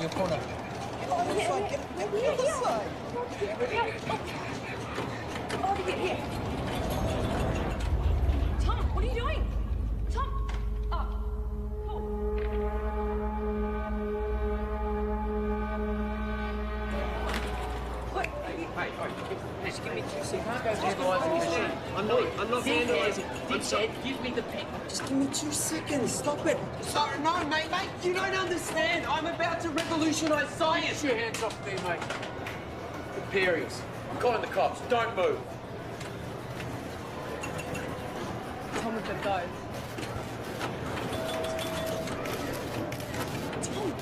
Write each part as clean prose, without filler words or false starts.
in your corner. Oh, this side, get the other side. Over here. Tom, what are you doing? Tom! Oh, cool. What? Hey, just give me 2 seconds. You can't go vandalising the machine. I'm not vandalising. I'm sorry. Give me the pen. Just give me 2 seconds. Stop it. Sorry, no, mate. You don't understand. I'm about to revolutionise science. Get your hands off me, mate. Imperials. I'm calling the cops. Don't move. Tom, we've got to go. Tom!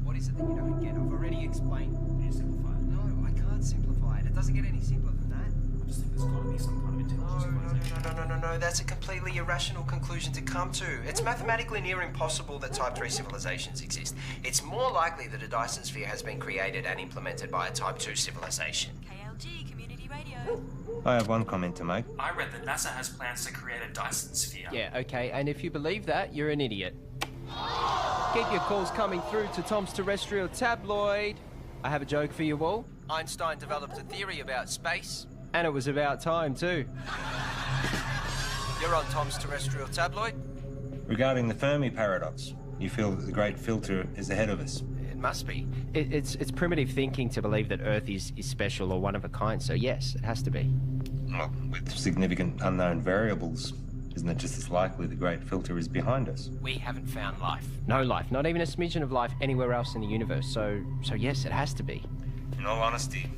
What is it that you don't get? I've already explained. Can you simplify it? No, I can't simplify it. It doesn't get any simpler than that. I just think there's got to be some kind of intelligent civilization. No. That's a completely irrational conclusion to come to. It's mathematically near impossible that Type 3 civilizations exist. It's more likely that a Dyson sphere has been created and implemented by a Type 2 civilization. KLG, Community Radio. I have one comment to make. I read that NASA has plans to create a Dyson sphere. Yeah, okay, and if you believe that, you're an idiot. Keep your calls coming through to Tom's Terrestrial Tabloid. I have a joke for you all. Einstein developed a theory about space, and it was about time too. You're on Tom's Terrestrial Tabloid. Regarding the Fermi paradox, you feel that the great filter is ahead of us. It must be. It's primitive thinking to believe that Earth is special or one of a kind, so yes, it has to be. Well, with significant unknown variables, isn't it just as likely the great filter is behind us? We haven't found life. No life, not even a smidgen of life anywhere else in the universe, so yes, it has to be. In all honesty,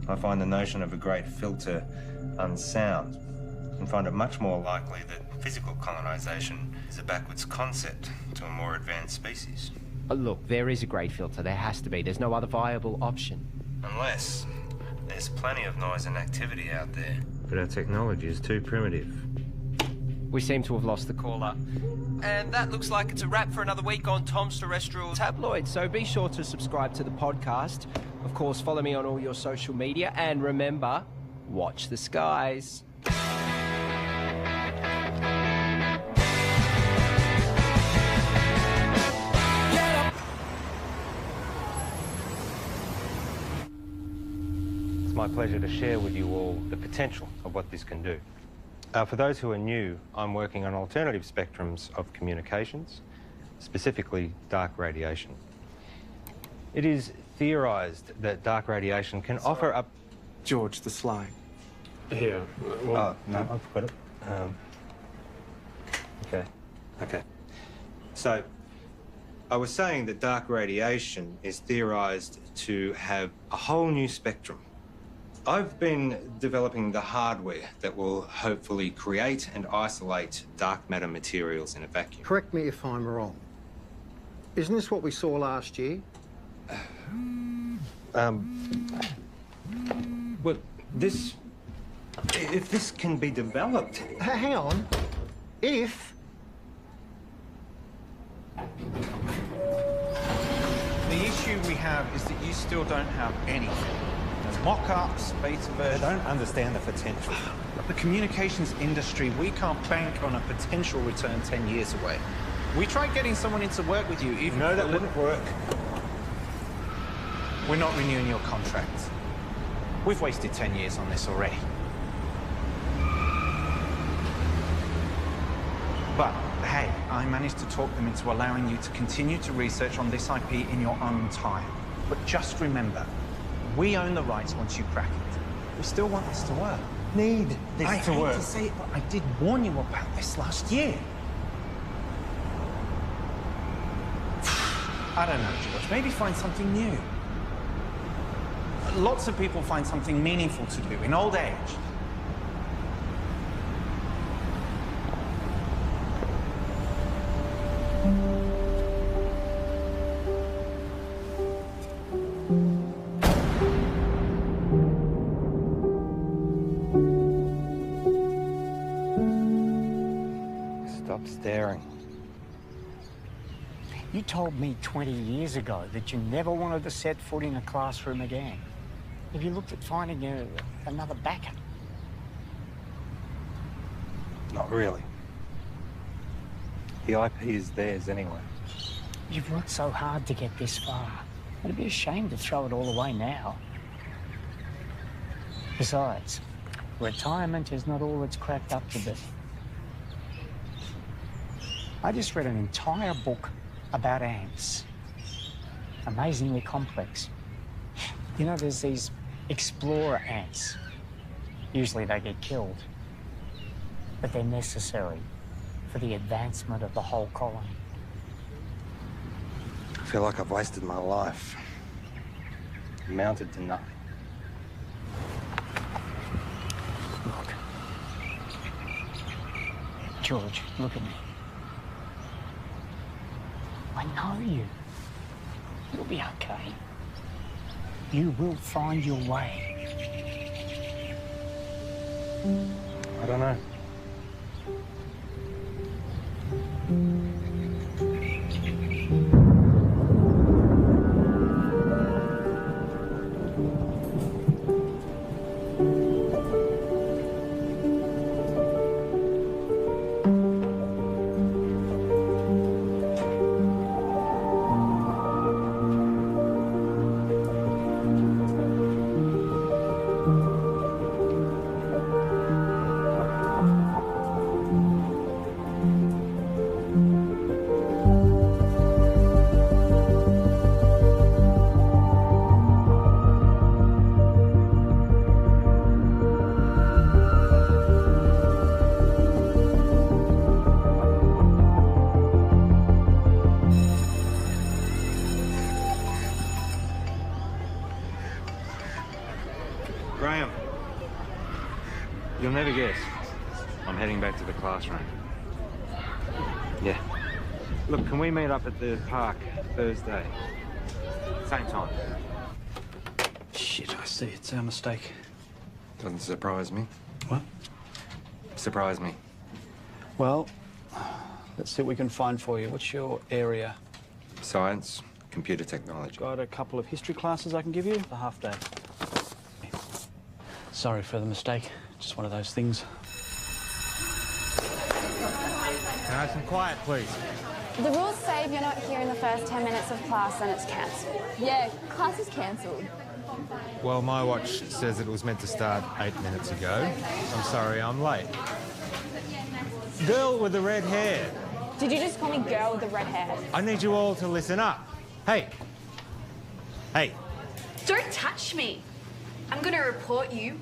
I find the notion of a great filter unsound and find it much more likely that physical colonization is a backwards concept to a more advanced species. Look, there is a great filter. There has to be. There's no other viable option. Unless there's plenty of noise and activity out there. But our technology is too primitive. We seem to have lost the caller. And that looks like it's a wrap for another week on Tom's Terrestrial Tabloid. So be sure to subscribe to the podcast. Of course, follow me on all your social media. And remember, watch the skies. It's my pleasure to share with you all the potential of what this can do. For those who are new, I'm working on alternative spectrums of communications, specifically dark radiation. It is theorized that dark radiation can offer up... George the Sly. Here. Oh, no, I've got it. Okay. So, I was saying that dark radiation is theorized to have a whole new spectrum. I've been developing the hardware that will hopefully create and isolate dark matter materials in a vacuum. Correct me if I'm wrong. Isn't this what we saw last year? Well, if this can be developed. Hang on. If... The issue we have is that you still don't have anything. No mock-ups, beta versions. I don't understand the potential. The communications industry, we can't bank on a potential return 10 years away. We tried getting someone in to work with you, even... No, that wouldn't work. We're not renewing your contract. We've wasted 10 years on this already. But, hey, I managed to talk them into allowing you to continue to research on this IP in your own time. But just remember, we own the rights once you crack it. We still want this to work. Need this I to hate work. to say it, but I did warn you about this last year. I don't know, George. Maybe find something new. Lots of people find something meaningful to do in old age. Stop staring. You told me 20 years ago that you never wanted to set foot in a classroom again. Have you looked at finding another backer? Not really. The IP is theirs anyway. You've worked so hard to get this far. It'd be a shame to throw it all away now. Besides, retirement is not all it's cracked up to be. I just read an entire book about ants. Amazingly complex. You know, there's these explorer ants. Usually they get killed, but they're necessary for the advancement of the whole colony. I feel like I've wasted my life. Amounted to nothing. Look. George, look at me. I know you. You'll be okay. You will find your way. I don't know. Graham, you'll never guess. I'm heading back to the classroom. Yeah. Look, can we meet up at the park Thursday? Same time. Shit, I see. It's our mistake. Doesn't surprise me. What? Surprise me. Well, let's see what we can find for you. What's your area? Science, computer technology. Got a couple of history classes I can give you. A half day. Sorry for the mistake. Just one of those things. Can I have some quiet, please? The rules say if you're not here in the first 10 minutes of class, then it's cancelled. Yeah, class is cancelled. Well, my watch says it was meant to start 8 minutes ago. I'm sorry, I'm late. Girl with the red hair. Did you just call me girl with the red hair? I need you all to listen up. Hey. Hey. Don't touch me. I'm gonna report you.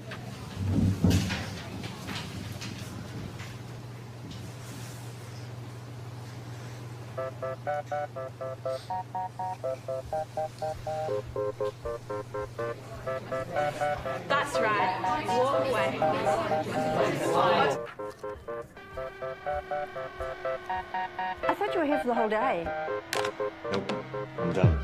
That's right. Walk away. I thought you were here for the whole day. Nope. I'm done.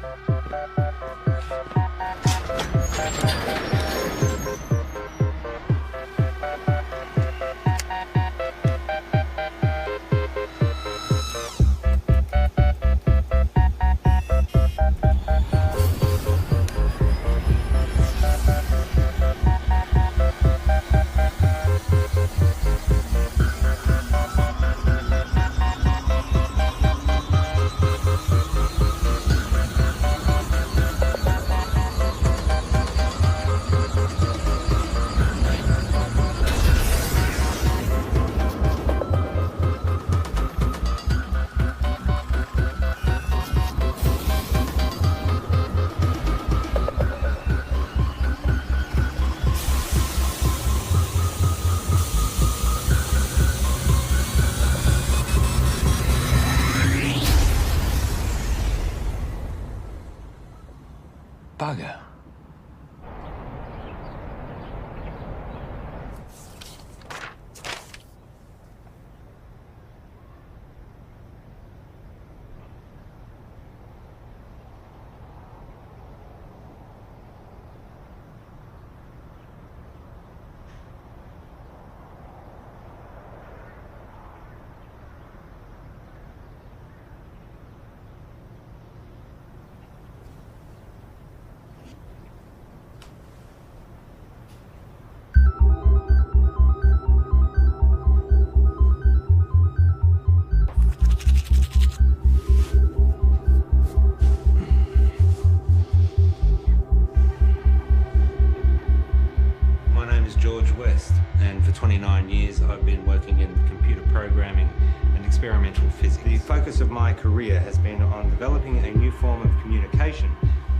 29 years, I've been working in computer programming and experimental physics. The focus of my career has been on developing a new form of communication,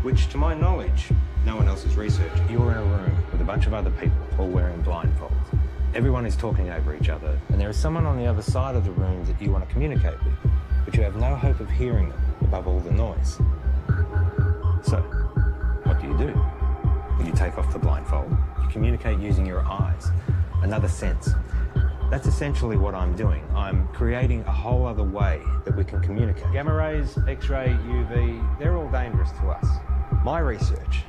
which, to my knowledge, no one else has researched. You're in a room with a bunch of other people, all wearing blindfolds. Everyone is talking over each other, and there is someone on the other side of the room that you want to communicate with, but you have no hope of hearing them above all the noise. So, what do? You take off the blindfold. You communicate using your eyes, another sense. That's essentially what I'm doing. I'm creating a whole other way that we can communicate. Gamma rays, X-ray, UV, they're all dangerous to us. My research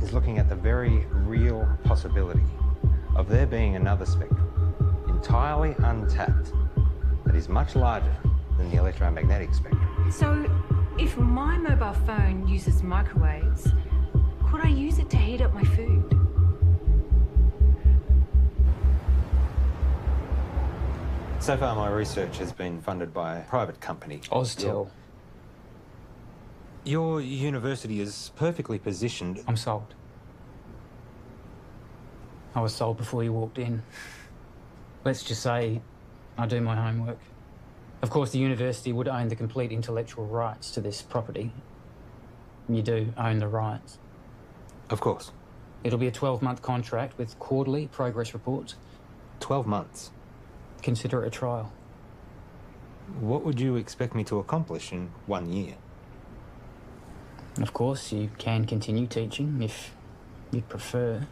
is looking at the very real possibility of there being another spectrum, entirely untapped, that is much larger than the electromagnetic spectrum. So, if my mobile phone uses microwaves, could I use it to heat up my food? So far, my research has been funded by a private company. Oztil. Your university is perfectly positioned. I'm sold. I was sold before you walked in. Let's just say I do my homework. Of course, the university would own the complete intellectual rights to this property. You do own the rights. Of course. It'll be a 12-month contract with quarterly progress reports. 12 months? Consider it a trial. What would you expect me to accomplish in 1 year? Of course, you can continue teaching if you'd prefer.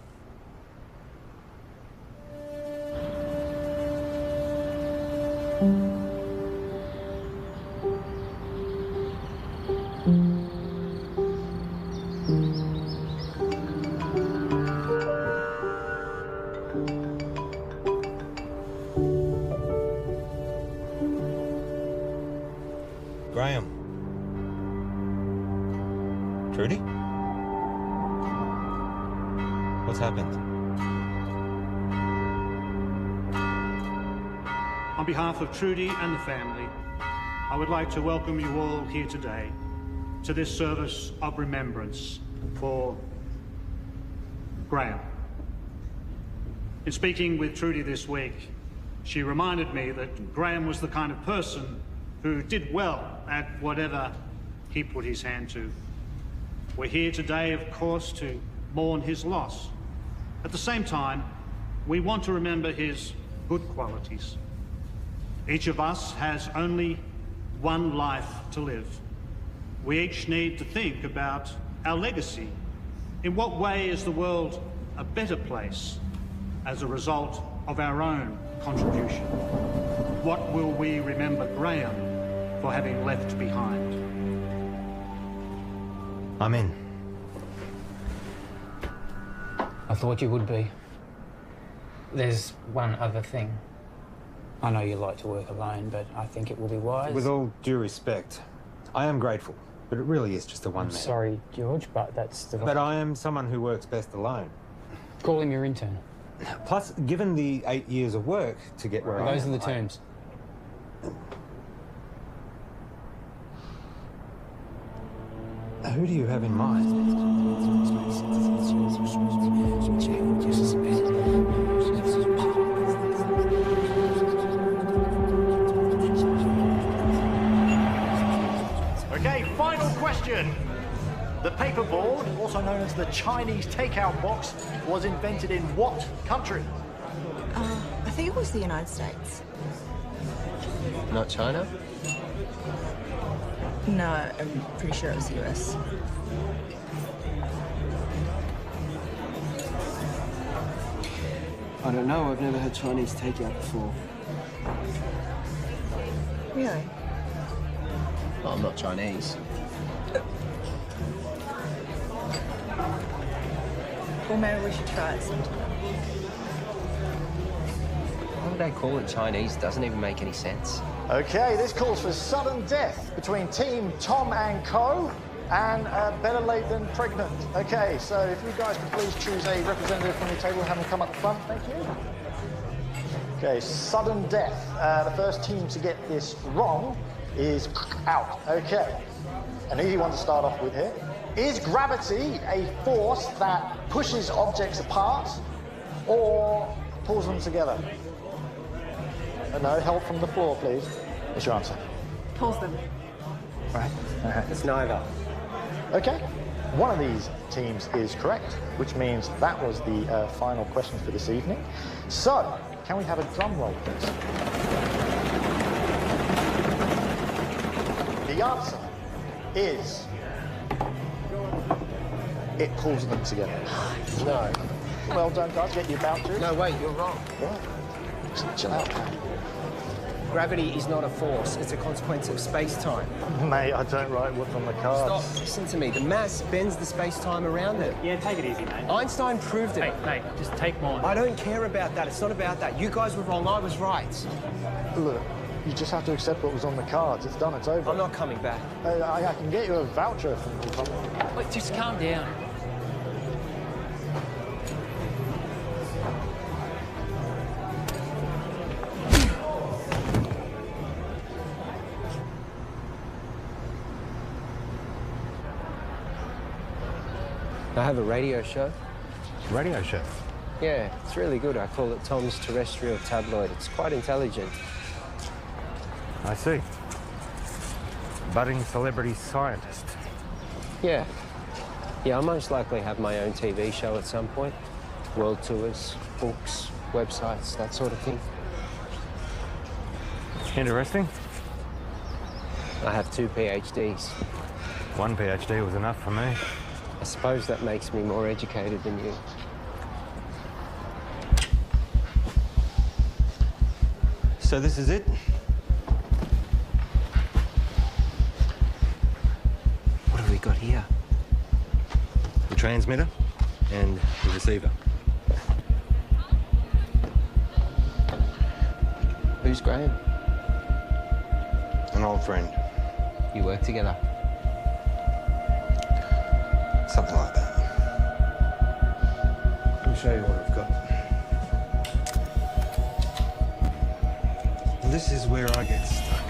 Graham. Trudy? What's happened? On behalf of Trudy and the family, I would like to welcome you all here today to this service of remembrance for Graham. In speaking with Trudy this week, she reminded me that Graham was the kind of person who did well at whatever he put his hand to. We're here today, of course, to mourn his loss. At the same time, we want to remember his good qualities. Each of us has only one life to live. We each need to think about our legacy. In what way is the world a better place as a result of our own contribution? What will we remember Graham for having left behind? I'm in. I thought you would be. There's one other thing. I know you like to work alone, but I think it will be wise. With all due respect, I am grateful, but it really is just a one-man. Sorry, George, but that's the... But I am someone who works best alone. Call him your intern. Plus, given the 8 years of work to get where I am... Those are the terms. Who do you have in mind? Okay, final question. The paperboard, also known as the Chinese takeout box, was invented in what country? I think it was the United States. Not China? No, I'm pretty sure it was the US. I don't know. I've never had Chinese takeout before. Really? Well, I'm not Chinese. Well, maybe we should try it sometime. Why would they call it Chinese? Doesn't even make any sense. Okay, this calls for sudden death between Team Tom and Co. and better late than pregnant. Okay, so if you guys could please choose a representative from your table and have them come up the front, thank you. Okay, sudden death. The first team to get this wrong is out. Okay, an easy one to start off with here. Is gravity a force that pushes objects apart, or pulls them together? No, help from the floor, please. What's your answer? Pulls them. Right. It's neither. Okay. One of these teams is correct, which means that was the final question for this evening. So, can we have a drum roll, please? The answer is... it pulls them together. No. Well done, guys. Get your vouchers. No, wait, you're wrong. What? Just chill out, man. Gravity is not a force, it's a consequence of space-time. Mate, I don't write what's on the cards. Stop, listen to me. The mass bends the space-time around it. Yeah, take it easy, mate. Einstein proved it. Hey, mate, just take mine. I don't care about that. It's not about that. You guys were wrong, I was right. Look, you just have to accept what was on the cards. It's done, it's over. I'm not coming back. I can get you a voucher from the company. Wait, just calm down. I have a radio show. Radio show? Yeah, it's really good. I call it Tom's Terrestrial Tabloid. It's quite intelligent. I see. Budding celebrity scientist. Yeah. Yeah, I'll most likely have my own TV show at some point. World tours, books, websites, that sort of thing. Interesting. I have 2 PhDs. One PhD was enough for me. I suppose that makes me more educated than you. So this is it? What have we got here? The transmitter and the receiver. Who's Graham? An old friend. You work together? Something like that. Let me show you what I've got. This is where I get stuck.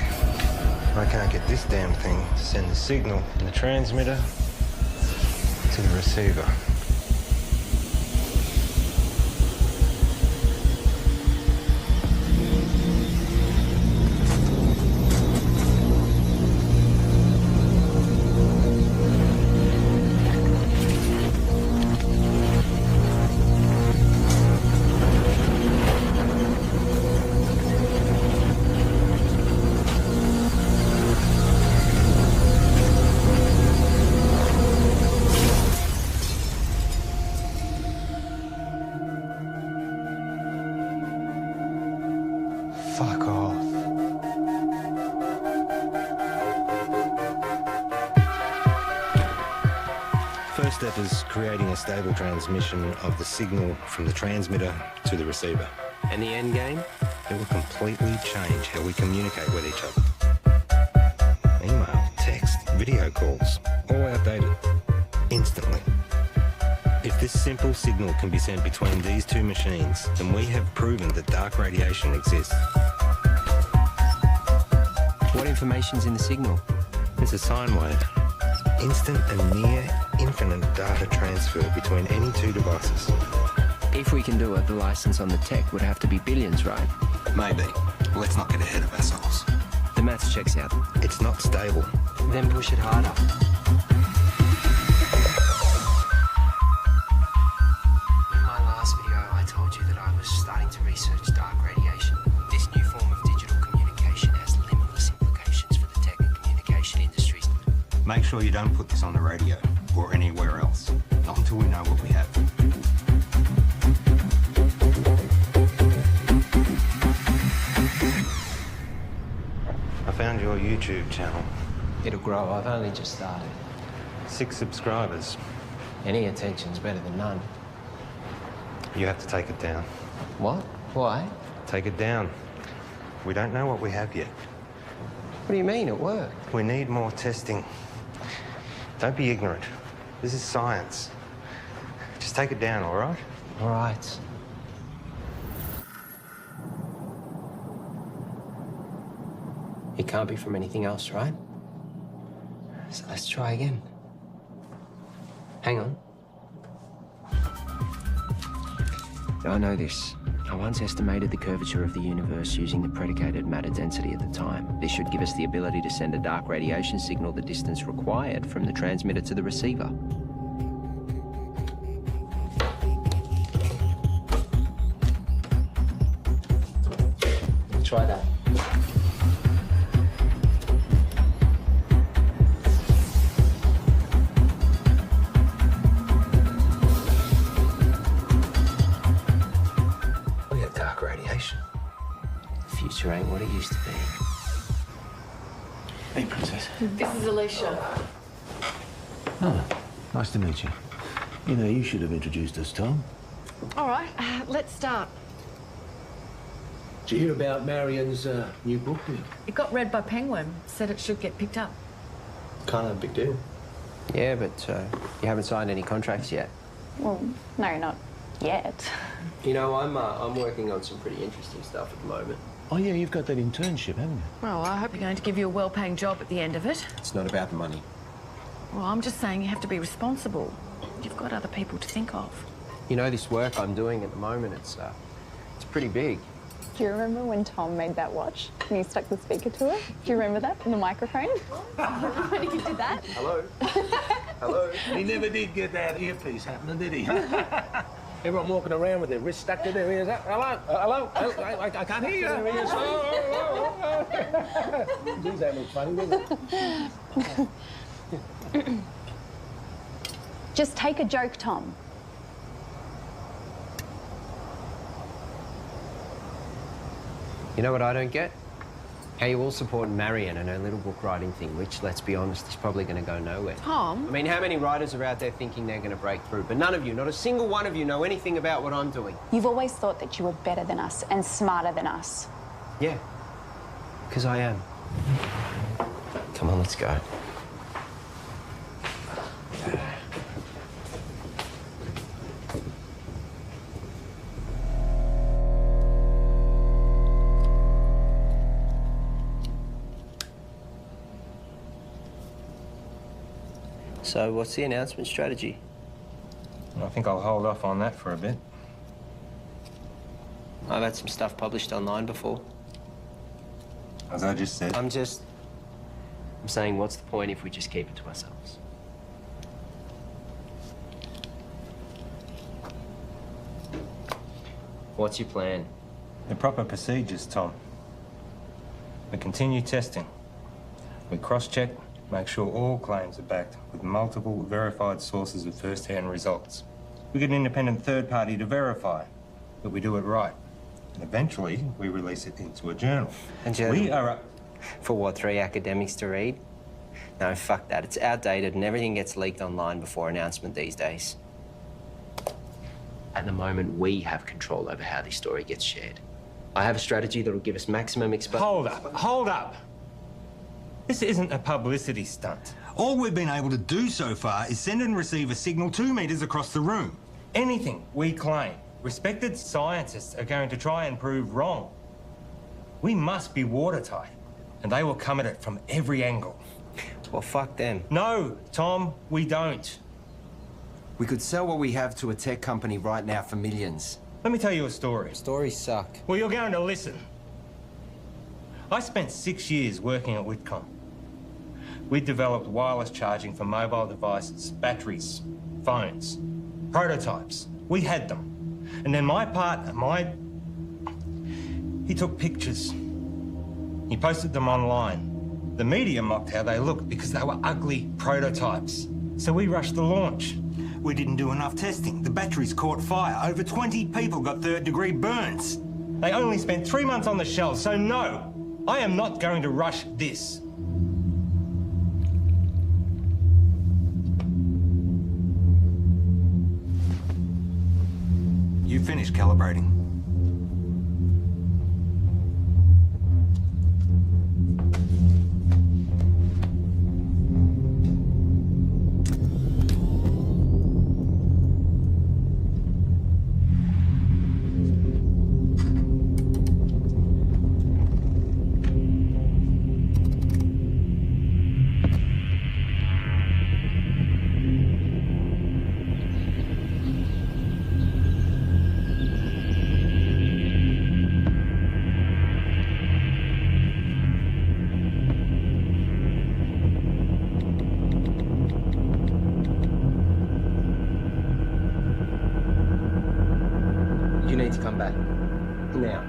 I can't get this damn thing to send the signal from the transmitter to the receiver. Fuck off. First step is creating a stable transmission of the signal from the transmitter to the receiver. And the end game? It will completely change how we communicate with each other. Email, text, video calls, all outdated. Instantly. If this simple signal can be sent between these two machines, then we have proven that dark radiation exists. What information's in the signal? It's a sine wave. Instant and near infinite data transfer between any two devices. If we can do it, the license on the tech would have to be billions, right? Maybe. Let's not get ahead of ourselves. The maths checks out. It's not stable. Then push it harder. In my last video, I told you that I was starting to research dark radiation. This new form of digital communication has limitless implications for the tech and communication industries. Make sure you don't put this on the radio or anywhere else. Not until we know what we have. I found your YouTube channel. It'll grow. I've only just started. 6 subscribers. Any attention's better than none. You have to take it down. What? Why? Take it down. We don't know what we have yet. What do you mean, at work? We need more testing. Don't be ignorant. This is science. Just take it down, all right? All right. It can't be from anything else, right? So let's try again. Hang on. I know this. I once estimated the curvature of the universe using the predicated matter density at the time. This should give us the ability to send a dark radiation signal the distance required from the transmitter to the receiver. Try that. We got dark radiation. The future ain't what it used to be. Hey, Princess. This is Alicia. Oh, nice to meet you. You know, you should have introduced us, Tom. All right, let's start. Did you hear about Marion's new book? It got read by Penguin. Said it should get picked up. Kind of a big deal. Yeah, but you haven't signed any contracts yet. Well, no, not yet. You know, I'm working on some pretty interesting stuff at the moment. Oh, yeah, you've got that internship, haven't you? Well, I hope they're going to give you a well-paying job at the end of it. It's not about the money. Well, I'm just saying you have to be responsible. You've got other people to think of. You know, this work I'm doing at the moment, it's pretty big. Do you remember when Tom made that watch and you stuck the speaker to it? Do you remember that in the microphone? When you did that? Hello? Hello? He never did get that earpiece happening, did he? Everyone walking around with their wrists stuck to their ears. Hello? Hello? I can't hear you. Geez, that looks funny, doesn't it? Just take a joke, Tom. You know what I don't get? How you all support Marion and her little book writing thing, which, let's be honest, is probably going to go nowhere. Tom? I mean, how many writers are out there thinking they're going to break through? But none of you, not a single one of you, know anything about what I'm doing. You've always thought that you were better than us and smarter than us. Yeah, because I am. Come on, let's go. So, what's the announcement strategy? I think I'll hold off on that for a bit. I've had some stuff published online before. As I just said. I'm saying, what's the point if we just keep it to ourselves? What's your plan? The proper procedures, Tom. We continue testing. We cross-check, make sure all claims are backed with multiple verified sources of first-hand results. We get an independent third party to verify that we do it right. And eventually, we release it into a journal. A journal? We are... For what, 3 academics to read? No, fuck that. It's outdated and everything gets leaked online before announcement these days. At the moment, we have control over how this story gets shared. I have a strategy that will give us maximum exposure. Hold up. This isn't a publicity stunt. All we've been able to do so far is send and receive a signal 2 meters across the room. Anything we claim, respected scientists are going to try and prove wrong. We must be watertight, and they will come at it from every angle. Well, fuck them. No, Tom, we don't. We could sell what we have to a tech company right now for millions. Let me tell you a story. Stories suck. Well, you're going to listen. I spent 6 years working at Whitcomb. We developed wireless charging for mobile devices, batteries, phones, prototypes. We had them. And then my partner, he took pictures. He posted them online. The media mocked how they looked because they were ugly prototypes. So we rushed the launch. We didn't do enough testing. The batteries caught fire. Over 20 people got third-degree burns. They only spent 3 months on the shelves, so no, I am not going to rush this. You finished calibrating. You need to come back. Now.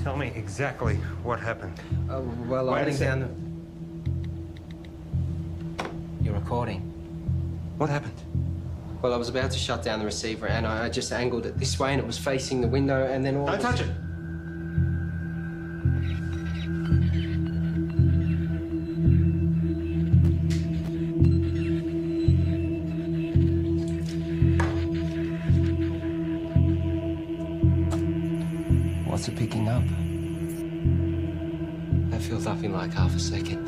Tell me exactly what happened. Well, I went down the... You're recording. What happened? Well, I was about to shut down the receiver and I just angled it this way and it was facing the window and then all... Don't touch it! What's it picking up? That feels nothing like half a second.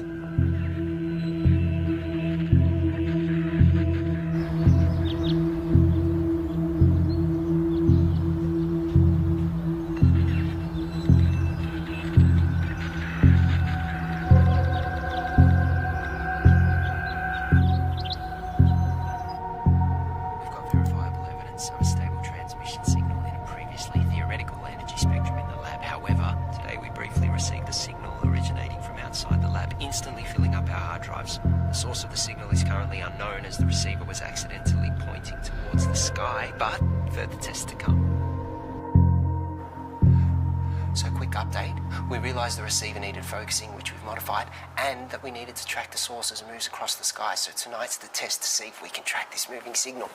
The receiver needed focusing, which we've modified, and that we needed to track the source as it moves across the sky. So tonight's the test to see if we can track this moving signal.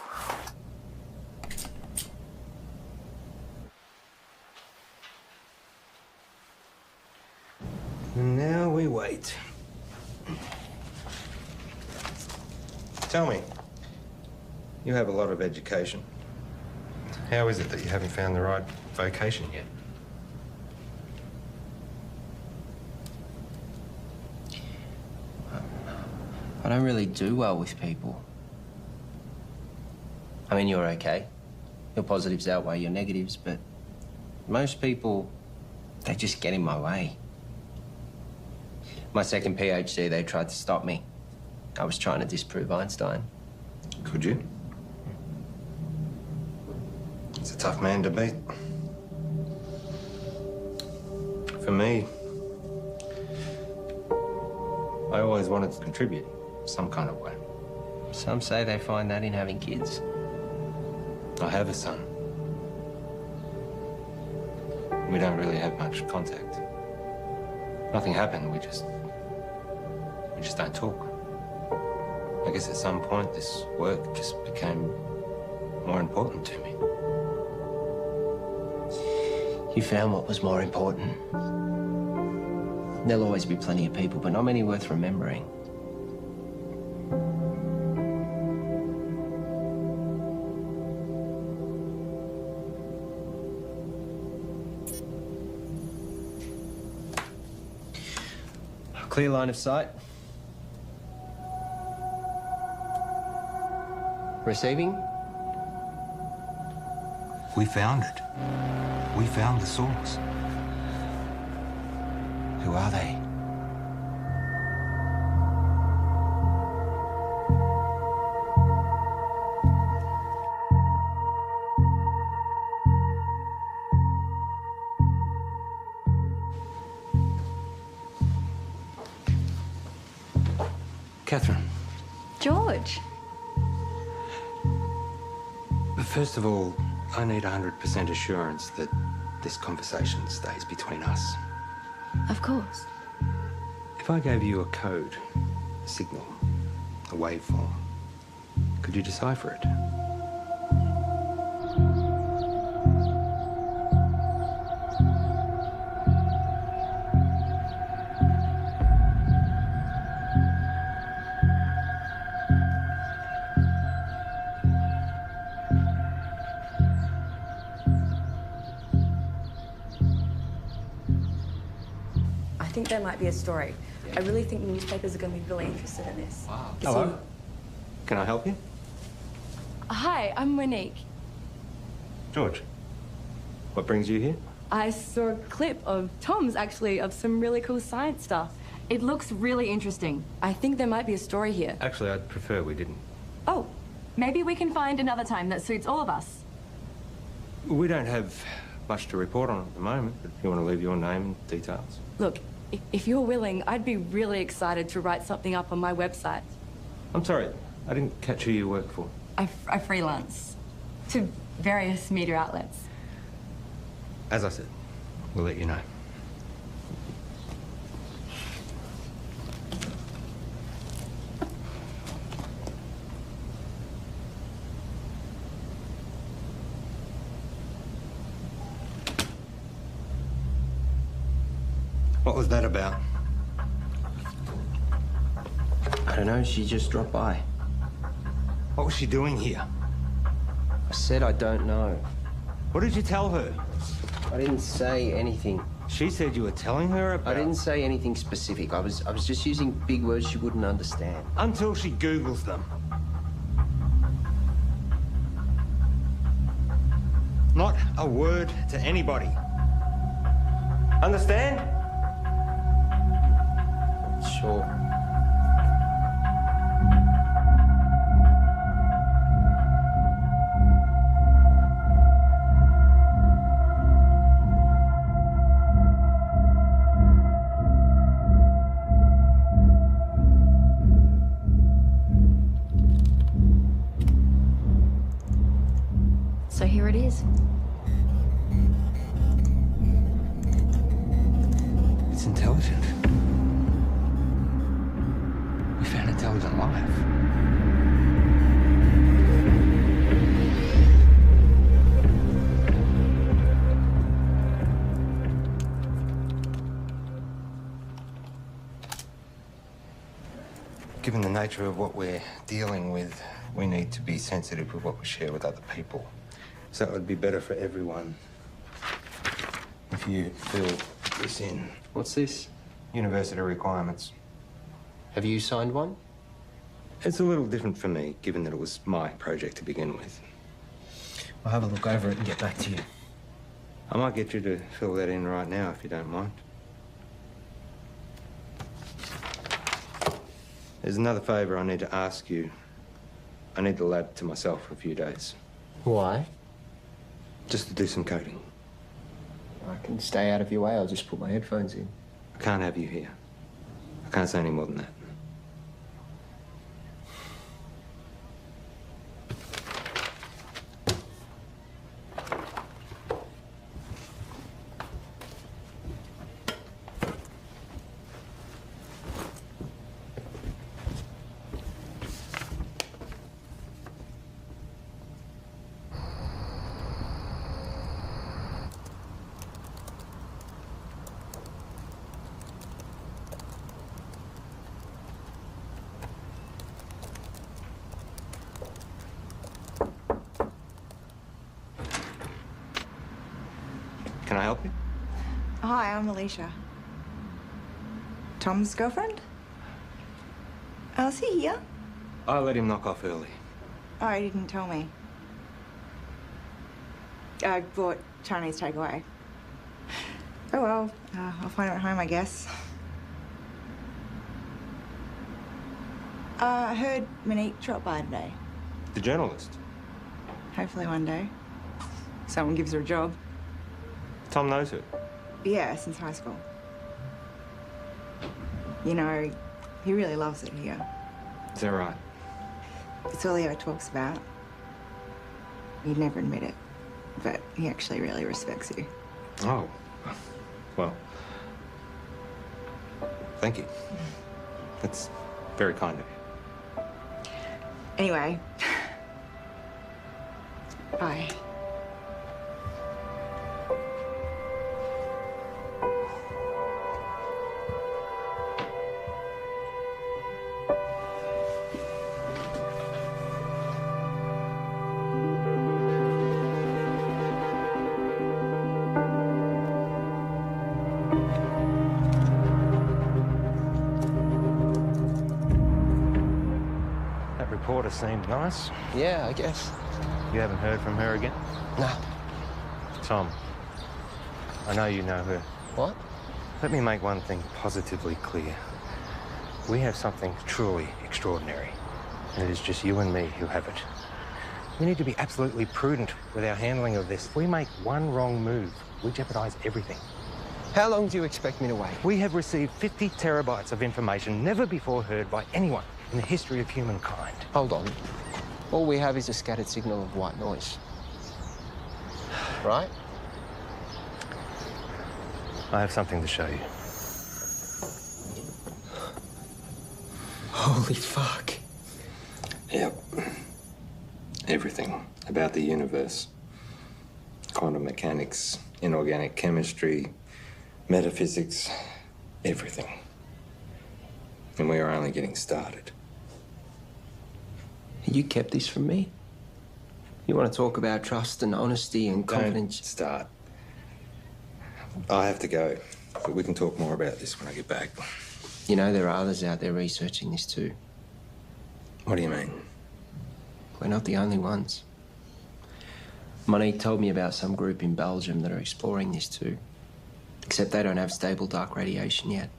And now we wait. Tell me, you have a lot of education. How is it that you haven't found the right vocation yet? I don't really do well with people. I mean, you're okay. Your positives outweigh your negatives, but most people, they just get in my way. My second PhD, they tried to stop me. I was trying to disprove Einstein. Could you? It's a tough man to beat. For me, I always wanted to contribute some kind of way. Some say they find that in having kids. I have a son. We don't really have much contact. Nothing happened, we just don't talk. I guess at some point this work just became more important to me. You found what was more important. There'll always be plenty of people, but not many worth remembering. Clear line of sight. Receiving? We found it. We found the source. Who are they? Catherine. George. But first of all, I need 100% assurance that this conversation stays between us. Of course. If I gave you a code, a signal, a waveform, could you decipher it? I think there might be a story. I really think newspapers are going to be really interested in this. Wow. Hello? Can I help you? Hi, I'm Monique. George, what brings you here? I saw a clip of Tom's, actually, of some really cool science stuff. It looks really interesting. I think there might be a story here. Actually, I'd prefer we didn't. Oh, maybe we can find another time that suits all of us. We don't have much to report on at the moment, but if you want to leave your name and details. Look, If you're willing, I'd be really excited to write something up on my website. I'm sorry, I didn't catch who you work for. I freelance to various media outlets. As I said, we'll let you know. What was that about? I don't know, she just dropped by. What was she doing here? I said I don't know. What did you tell her? I didn't say anything. She said you were telling her about... I didn't say anything specific. I was just using big words she wouldn't understand. Until she Googles them. Not a word to anybody. Understand? Sure. So here it is. It's intelligent. We found intelligent life. Given the nature of what we're dealing with, we need to be sensitive with what we share with other people. So it would be better for everyone if you fill this in. What's this? University requirements. Have you signed one? It's a little different for me, given that it was my project to begin with. I'll have a look over it and get back to you. I might get you to fill that in right now, if you don't mind. There's another favour I need to ask you. I need the lab to myself for a few days. Why? Just to do some coding. I can stay out of your way. I'll just put my headphones in. I can't have you here. I can't say any more than that. Can I help you? Hi, I'm Alicia. Tom's girlfriend? Oh, is he here? I let him knock off early. Oh, he didn't tell me. I bought Chinese takeaway. Oh well, I'll find him at home, I guess. I heard Monique dropped by today. The journalist. Hopefully one day. Someone gives her a job. Tom knows her. Yeah, since high school. You know, he really loves it here. Is that right? It's all he ever talks about. He'd never admit it, but he actually really respects you. Oh. Well. Thank you. That's very kind of you. Anyway. Bye. Reporter seemed nice. Yeah, I guess. You haven't heard from her again? No. Tom, I know you know her. What? Let me make one thing positively clear. We have something truly extraordinary, and it is just you and me who have it. We need to be absolutely prudent with our handling of this. If we make one wrong move, we jeopardize everything. How long do you expect me to wait? We have received 50 terabytes of information never before heard by anyone in the history of humankind. Hold on. All we have is a scattered signal of white noise. Right? I have something to show you. Holy fuck. Yep. Everything about the universe. Quantum mechanics, inorganic chemistry, metaphysics, everything. And we are only getting started. You kept this from me? You want to talk about trust and honesty and confidence? Don't start. I have to go, but we can talk more about this when I get back. You know, there are others out there researching this too. What do you mean? We're not the only ones. Monique told me about some group in Belgium that are exploring this too. Except they don't have stable dark radiation yet.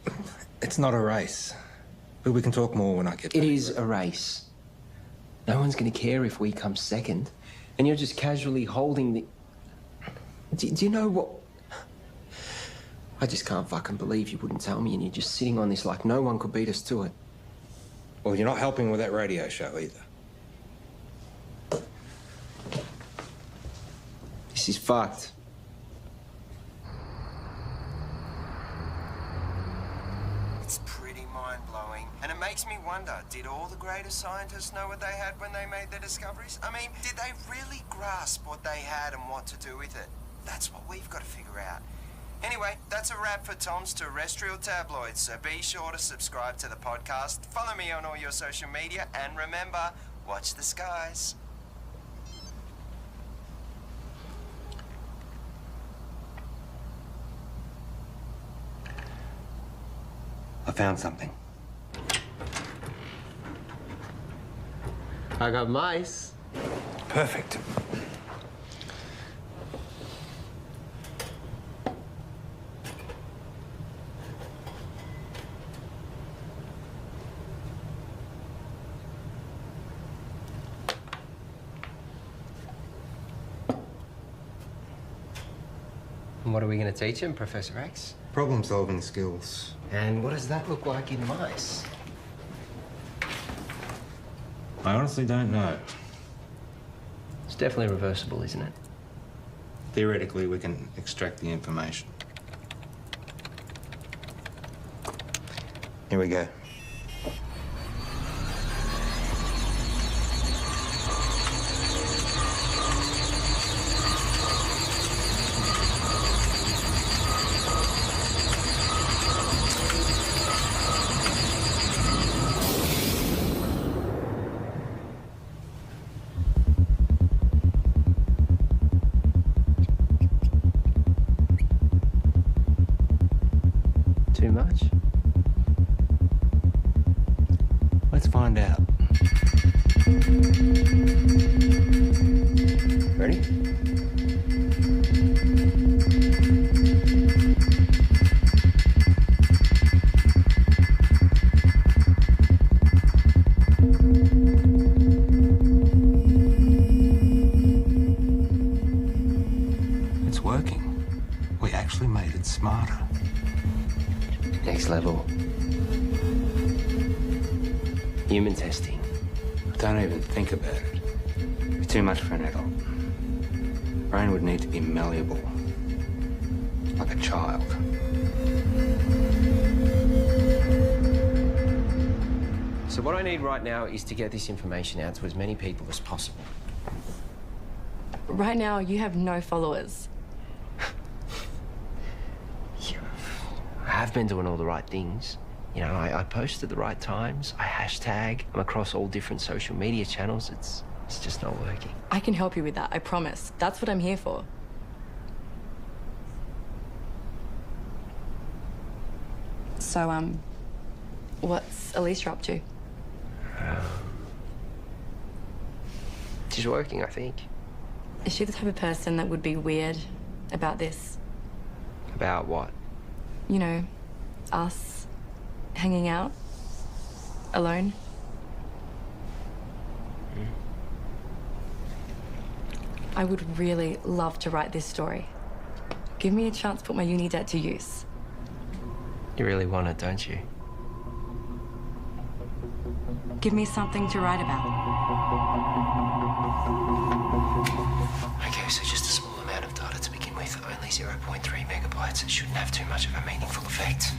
It's not a race. But we can talk more when I get back. It is a race. No one's going to care if we come second. And you're just casually holding the... Do you know what... I just can't fucking believe you wouldn't tell me and you're just sitting on this like no one could beat us to it. Well, you're not helping with that radio show either. This is fucked. It's pretty mind-blowing. And it makes me wonder, did all the greatest scientists know what they had when they made their discoveries? I mean, did they really grasp what they had and what to do with it? That's what we've got to figure out. Anyway, that's a wrap for Tom's Terrestrial Tabloids, so be sure to subscribe to the podcast, follow me on all your social media, and remember, watch the skies. I found something. I got mice. Perfect. And what are we going to teach him, Professor X? Problem-solving skills. And what does that look like in mice? I honestly don't know. It's definitely reversible, isn't it? Theoretically, we can extract the information. Here we go. Too much? Let's find out. Ready? It's working. We actually made it smarter. Next level. Human testing. Don't even think about it. It's too much for an adult. Brain would need to be malleable. Like a child. So what I need right now is to get this information out to as many people as possible. Right now, you have no followers. I have been doing all the right things. You know, I post at the right times. I hashtag. I'm across all different social media channels. It's just not working. I can help you with that, I promise. That's what I'm here for. So, what's Alicia up to? She's working, I think. Is she the type of person that would be weird about this? About what? You know, us hanging out alone? I would really love to write this story. Give me a chance to put my uni debt to use. You really want it, don't you? Give me something to write about. Okay, so just a small amount of data to begin with. Only 0.3 megabytes. It shouldn't have too much of a meaningful effect.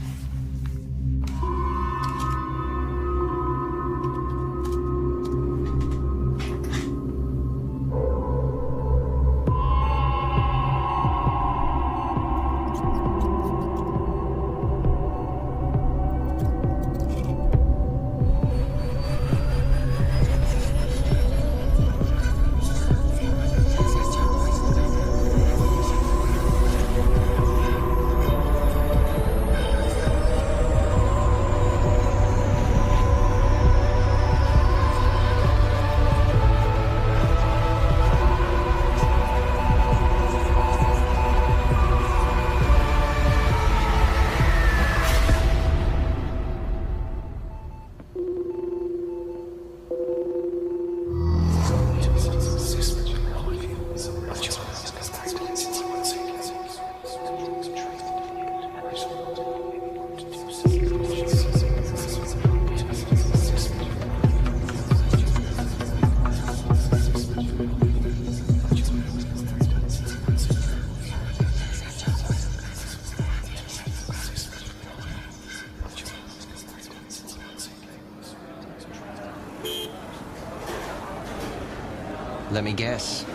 Let me guess.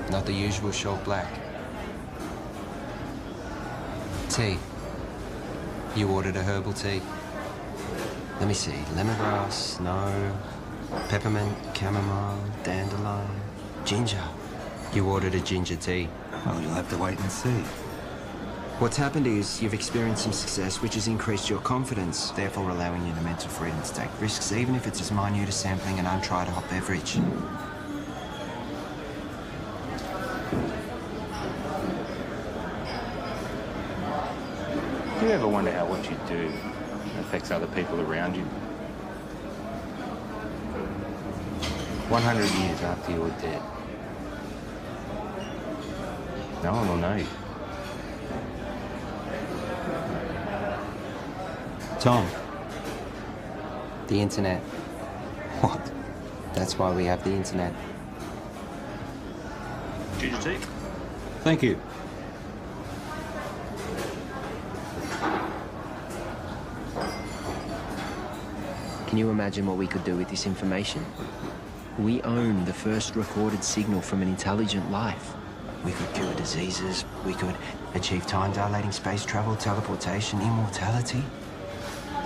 Not the usual short black. Tea. You ordered a herbal tea. Let me see. Lemongrass, no. Peppermint, chamomile, dandelion, ginger. You ordered a ginger tea. Well, you'll have to wait and see. What's happened is you've experienced some success, which has increased your confidence, therefore allowing you the mental freedom to take risks, even if it's as minute as sampling an untried hot beverage. Do you ever wonder how what you do affects other people around you? 100 years after you're dead, no one will know you. Tom. The internet. What? That's why we have the internet. Ginger tea? Thank you. Can you imagine what we could do with this information? We own the first recorded signal from an intelligent life. We could cure diseases, we could achieve time-dilating space travel, teleportation, immortality.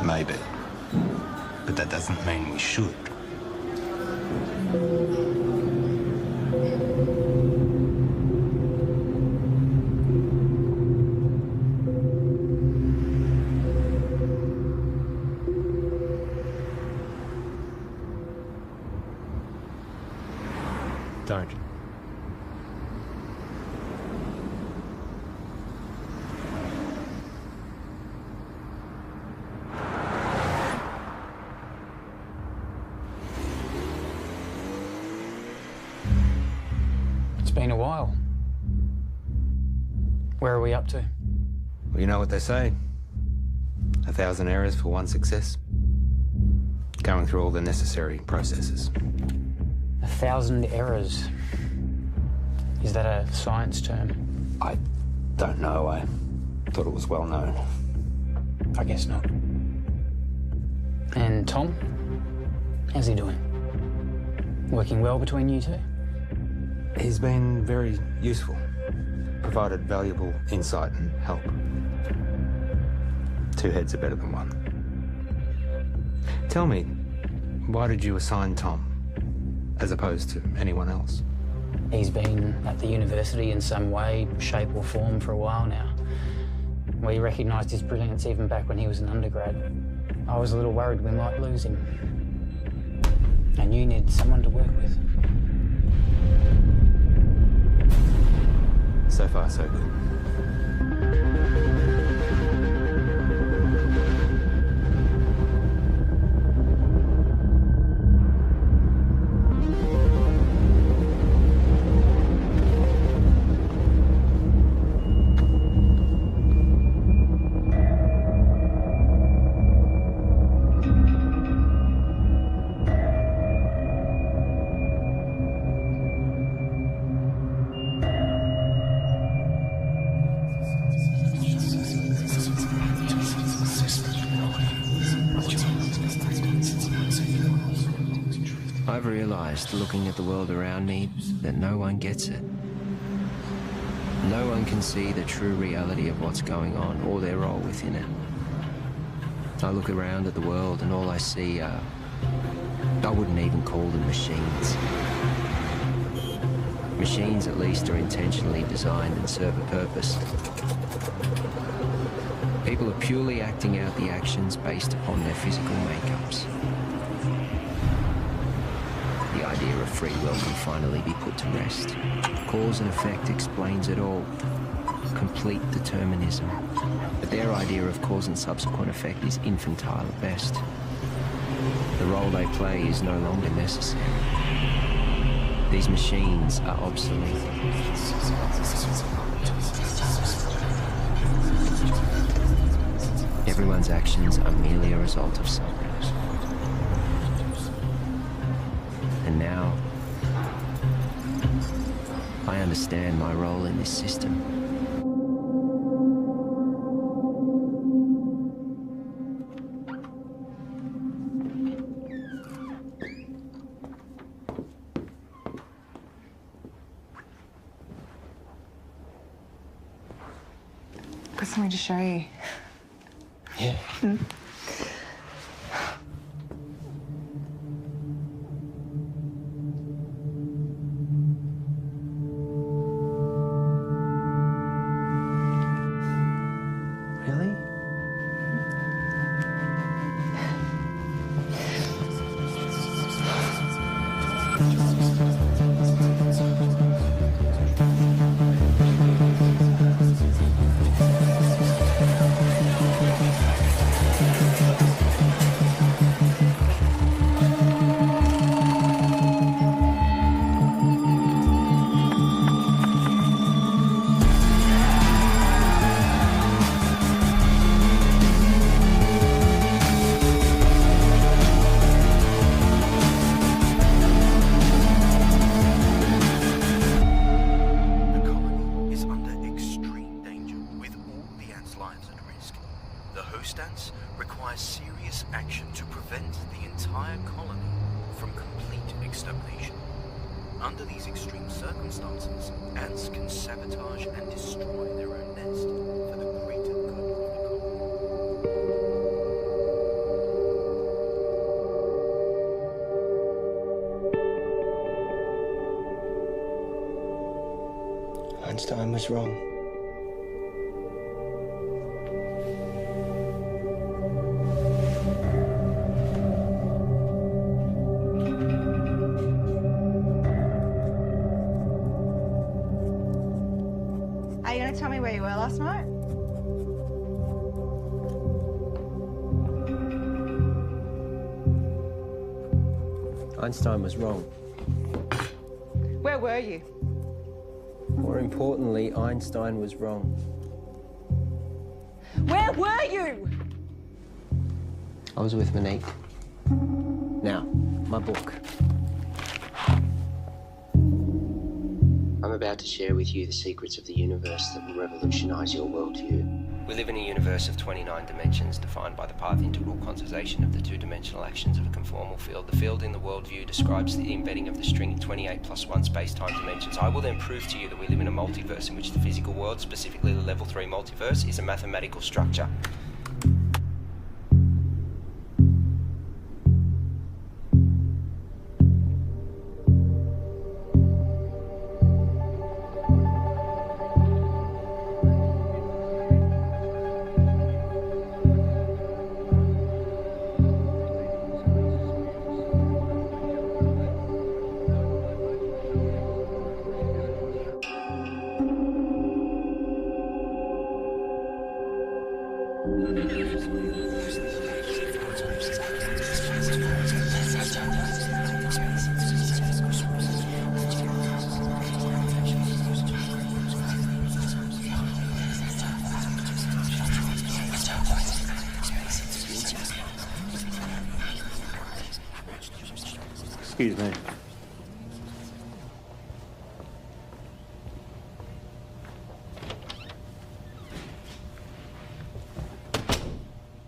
Maybe. But that doesn't mean we should. Don't. It's been a while. Where are we up to? Well, you know what they say. 1,000 errors for one success. Going through all the necessary processes. 1,000 errors. Is that a science term? I don't know. I thought it was well known. I guess not. And Tom? How's he doing? Working well between you two? He's been very useful. Provided valuable insight and help. Two heads are better than one. Tell me, why did you assign Tom as opposed to anyone else? He's been at the university in some way, shape or form for a while now. We recognised his brilliance even back when he was an undergrad. I was a little worried we might lose him. And you needed someone to work with. So far, so good. I've realized, looking at the world around me, that no one gets it. No one can see the true reality of what's going on or their role within it. I look around at the world and all I see are... I wouldn't even call them machines. Machines, at least, are intentionally designed and serve a purpose. People are purely acting out the actions based upon their physical makeups. The idea of free will can finally be put to rest. Cause and effect explains it all. Complete determinism. But their idea of cause and subsequent effect is infantile at best. The role they play is no longer necessary. These machines are obsolete. Everyone's actions are merely a result of something. And now, I understand my role in this system. Got something to show you. Yeah. Really? Einstein was wrong. Are you going to tell me where you were last night? Einstein was wrong. Where were you? More importantly, Einstein was wrong. Where were you? I was with Monique. Now, my book. I'm about to share with you the secrets of the universe that will revolutionize your worldview. We live in a universe of 29 dimensions defined by the path integral quantization of the two-dimensional actions of a conformal field. The field in the worldview describes the embedding of the string in 28 plus 1 space-time dimensions. I will then prove to you that we live in a multiverse in which the physical world, specifically the level 3 multiverse, is a mathematical structure. Excuse me.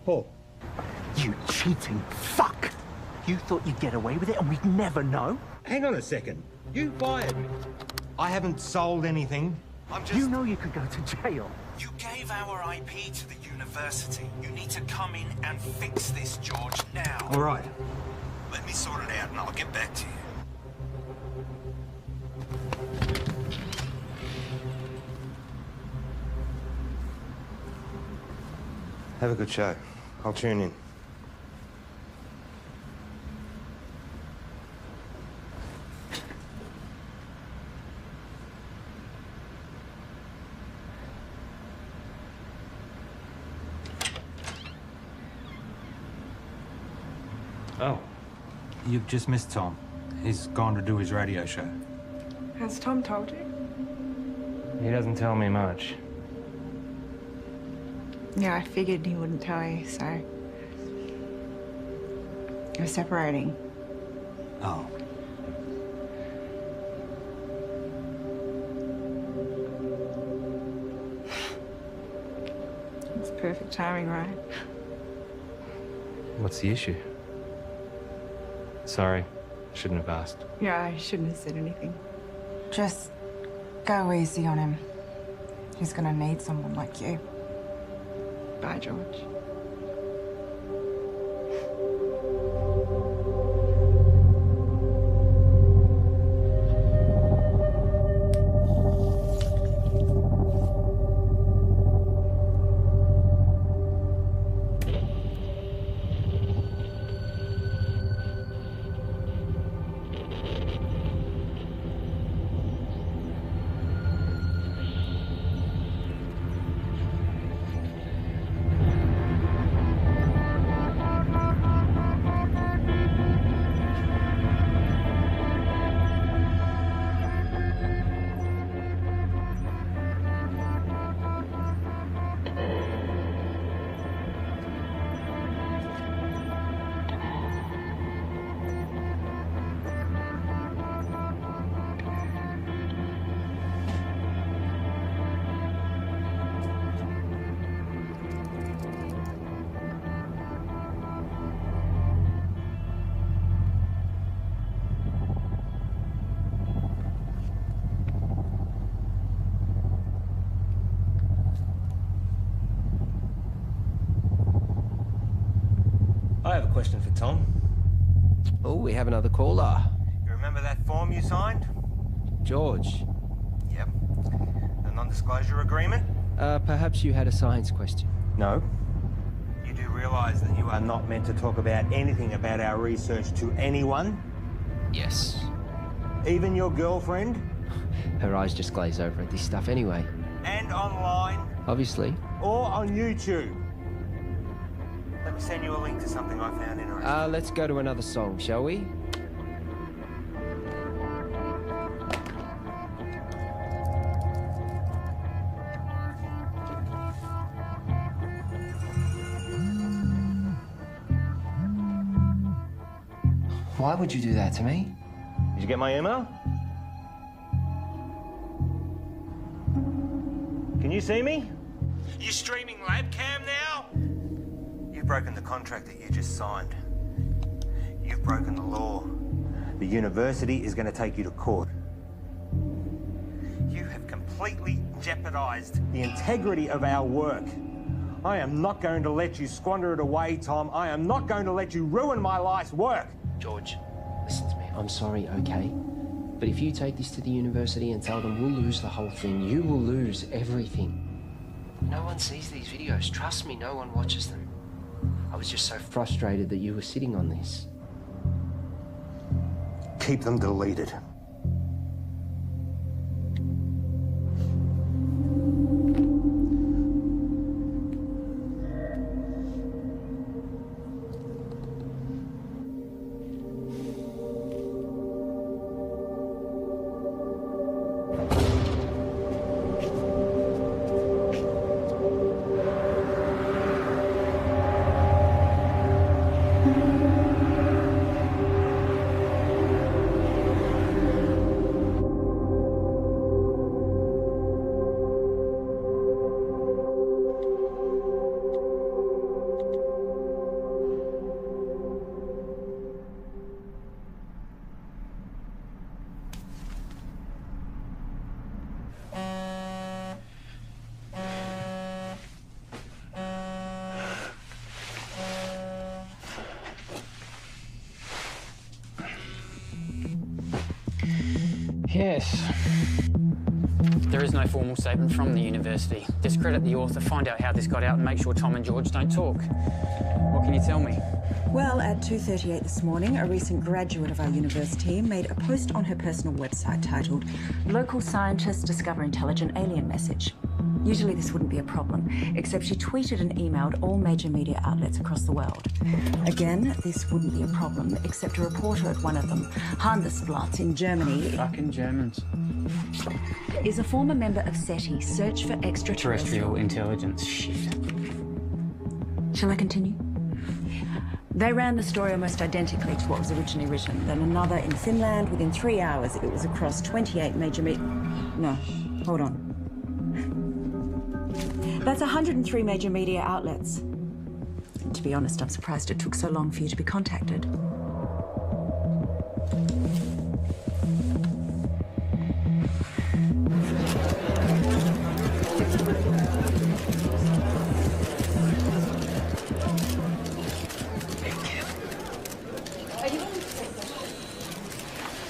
Paul. You cheating fuck! You thought you'd get away with it and we'd never know? Hang on a second. You fired me. I haven't sold anything. I'm just... You know you could go to jail. You gave our IP to the university. You need to come in and fix this, George, now. All right. Let me sort it out and I'll get back to you. Have a good show. I'll tune in. Oh, you've just missed Tom. He's gone to do his radio show. Has Tom told you? He doesn't tell me much. Yeah, I figured he wouldn't tell you, so... We're separating. Oh. It's perfect timing, right? What's the issue? Sorry, shouldn't have asked. Yeah, I shouldn't have said anything. Just go easy on him. He's gonna need someone like you. Bye, George. I have a question for Tom. Oh, we have another caller. You remember that form you signed? George. Yep. The non-disclosure agreement? Perhaps you had a science question. No. You do realise that you are not meant to talk about anything about our research to anyone? Yes. Even your girlfriend? Her eyes just glaze over at this stuff anyway. And online? Obviously. Or on YouTube? Let me send you a link to something I found interesting. Let's go to another song, shall we? Why would you do that to me? Did you get my email? Can you see me? You streaming labcam now? You've broken the contract that you just signed. You've broken the law. The university is going to take you to court. You have completely jeopardized the integrity of our work. I am not going to let you squander it away, Tom. I am not going to let you ruin my life's work. George, listen to me. I'm sorry, okay? But if you take this to the university and tell them we'll lose the whole thing, you will lose everything. No one sees these videos. Trust me, no one watches them. I was just so frustrated that you were sitting on this. Keep them deleted. Yes. There is no formal statement from the university. Discredit the author, find out how this got out, and make sure Tom and George don't talk. What can you tell me? Well, at 2:38 this morning, a recent graduate of our university made a post on her personal website titled "Local Scientists Discover Intelligent Alien Message." Usually this wouldn't be a problem, except she tweeted and emailed all major media outlets across the world. Again, this wouldn't be a problem, except a reporter at one of them, Handelsblatt in Germany... Fucking Germans. ...is a former member of SETI, Search for Terrestrial Intelligence. Shit. Shall I continue? They ran the story almost identically to what was originally written. Then another in Finland. Within 3 hours, it was across 28 major No, hold on. That's 103 major media outlets. And to be honest, I'm surprised it took so long for you to be contacted.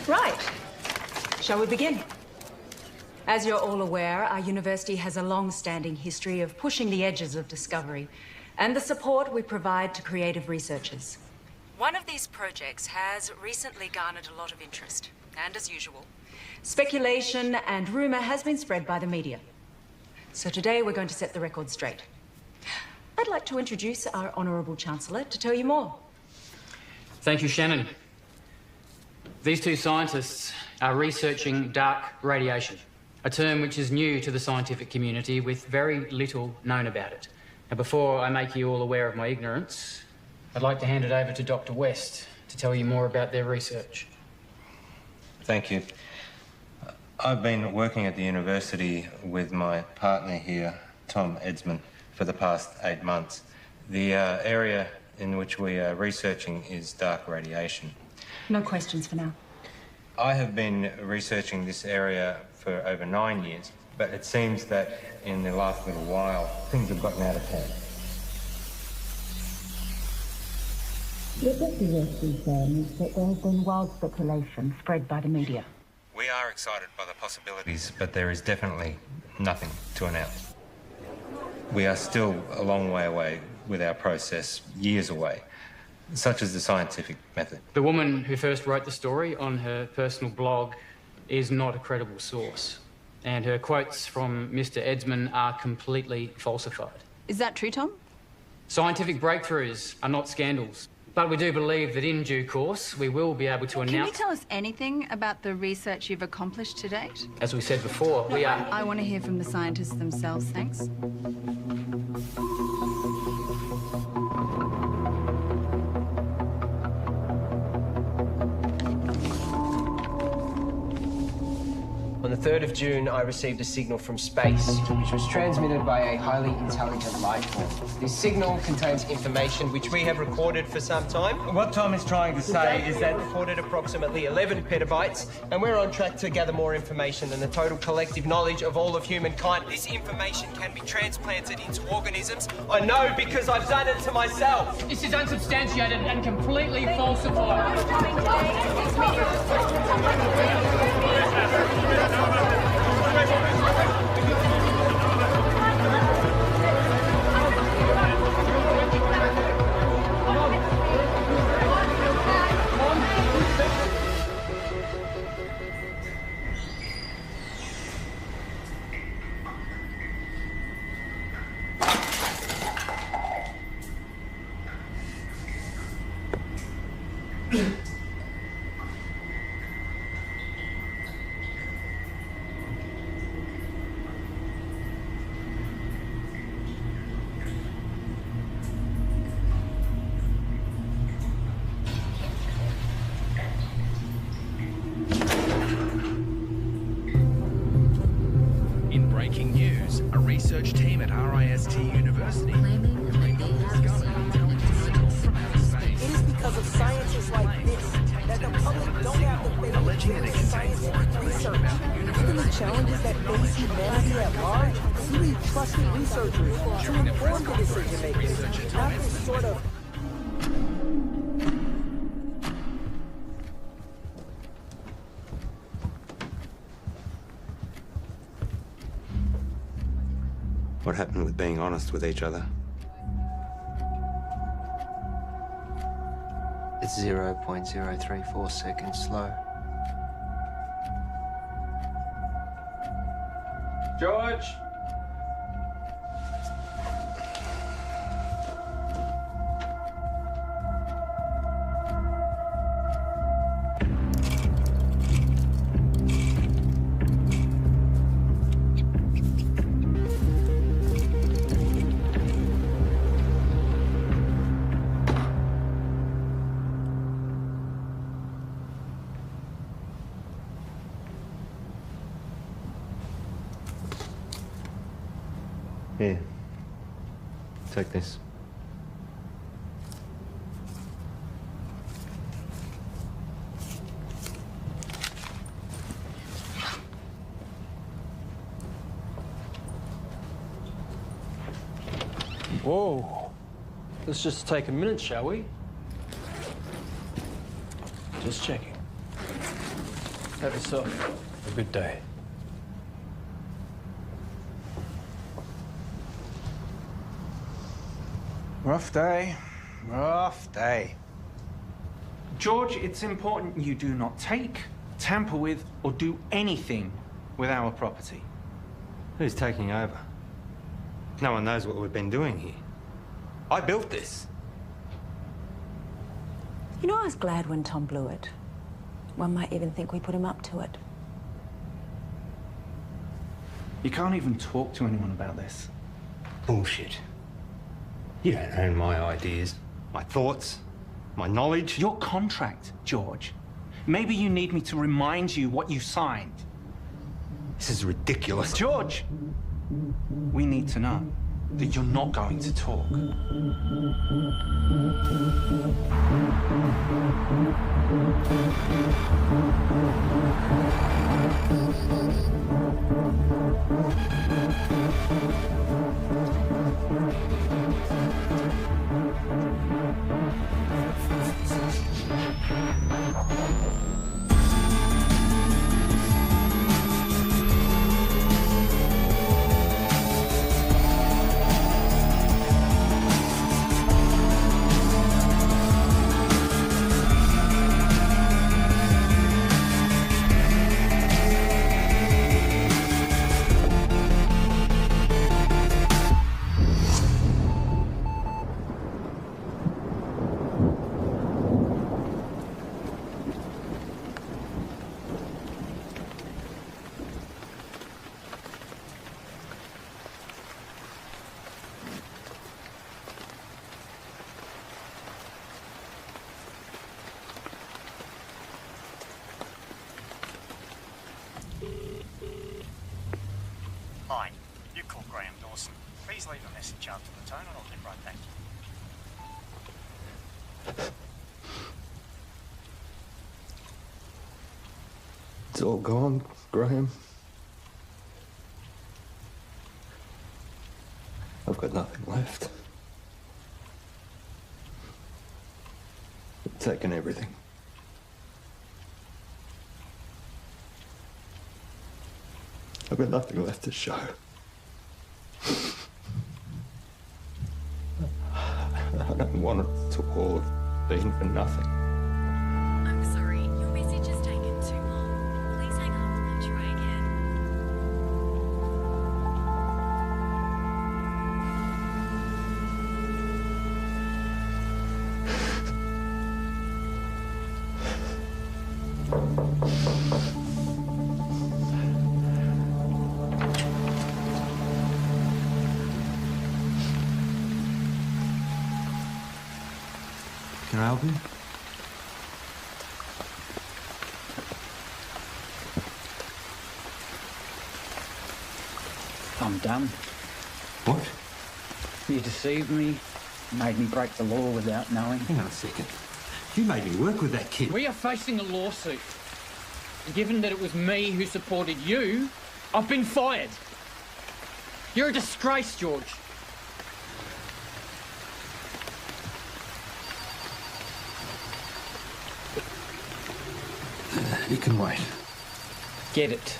Right. Shall we begin? As you're all aware, our university has a long-standing history of pushing the edges of discovery and the support we provide to creative researchers. One of these projects has recently garnered a lot of interest, and as usual, speculation and rumor has been spread by the media. So today we're going to set the record straight. I'd like to introduce our Honourable Chancellor to tell you more. Thank you, Shannon. These two scientists are researching dark radiation, a term which is new to the scientific community with very little known about it. Now, before I make you all aware of my ignorance, I'd like to hand it over to Dr. West to tell you more about their research. Thank you. I've been working at the university with my partner here, Tom Edsman, for the past 8 months. The area in which we are researching is dark radiation. No questions for now. I have been researching this area for over 9 years, but it seems that in the last little while, things have gotten out of hand. What Dr. West is saying is that there has been wild speculation spread by the media. We are excited by the possibilities, but there is definitely nothing to announce. We are still a long way away with our process, years away, such as the scientific method. The woman who first wrote the story on her personal blog is not a credible source, and her quotes from Mr. Edsman are completely falsified. Is that true, Tom? Scientific breakthroughs are not scandals, but we do believe that in due course we will be able to announce... Can you tell us anything about the research you've accomplished to date? As we said before, we are... I want to hear from the scientists themselves, thanks. On the 3rd of June, I received a signal from space, which was transmitted by a highly intelligent life form. This signal contains information which we have recorded for some time. What Tom is trying to say is that recorded approximately 11 petabytes, and we're on track to gather more information than the total collective knowledge of all of humankind. This information can be transplanted into organisms. I know because I've done it to myself. This is unsubstantiated and completely falsified. Breaking news, a research team at RIST University It is because of sciences like this that the public don't have the faith alleging that it contains more information about the universe. the challenges that face humanity at large. You need trusted researchers to inform the decision makers, not this sort of... What happened with being honest with each other? It's 0.034 seconds slow. George! Here. Take this. Whoa. Let's just take a minute, shall we? Just checking. Have yourself a good day. Rough day. Rough day. George, it's important you do not take, tamper with, or do anything with our property. Who's taking over? No one knows what we've been doing here. I built this. You know, I was glad when Tom blew it. One might even think we put him up to it. You can't even talk to anyone about this. Bullshit. You don't own my ideas, my thoughts, my knowledge. Your contract, George. Maybe you need me to remind you what you signed. This is ridiculous. George! We need to know that you're not going to talk. Hi, you called Graham Dawson. Please leave a message after the tone and I'll get right back to you. It's all gone, Graham. I've got nothing left. They've taken everything. I've got nothing left to show. I don't want it to all have been for nothing. I'm sorry, your message has taken too long. Please hang up and try again. Can I help you? I'm done. What? You deceived me, made me break the law without knowing. Hang on a second. You made me work with that kid. We are facing a lawsuit. And given that it was me who supported you, I've been fired. You're a disgrace, George. You can wait. Get it.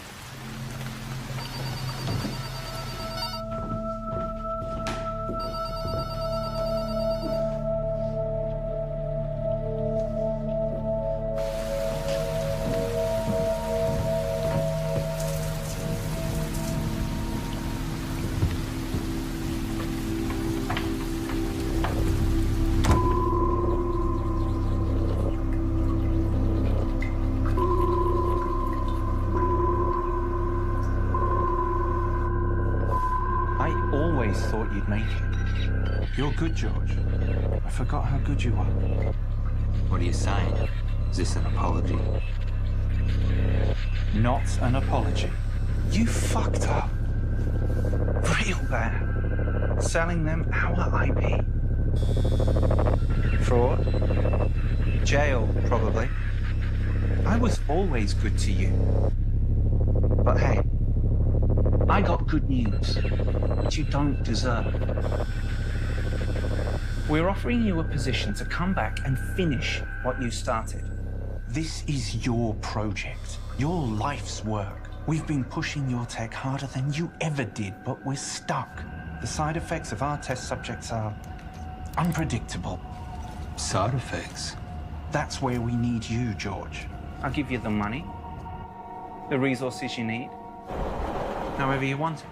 always thought you'd make it. You're good, George. I forgot how good you are. What are you saying? Is this an apology? Not an apology. You fucked up. Real bad. Selling them our IP. Fraud. Jail, probably. I was always good to you. But hey, I got good news that you don't deserve. We're offering you a position to come back and finish what you started. This is your project, your life's work. We've been pushing your tech harder than you ever did, but we're stuck. The side effects of our test subjects are unpredictable. Side effects? That's where we need you, George. I'll give you the money, the resources you need, however you want it.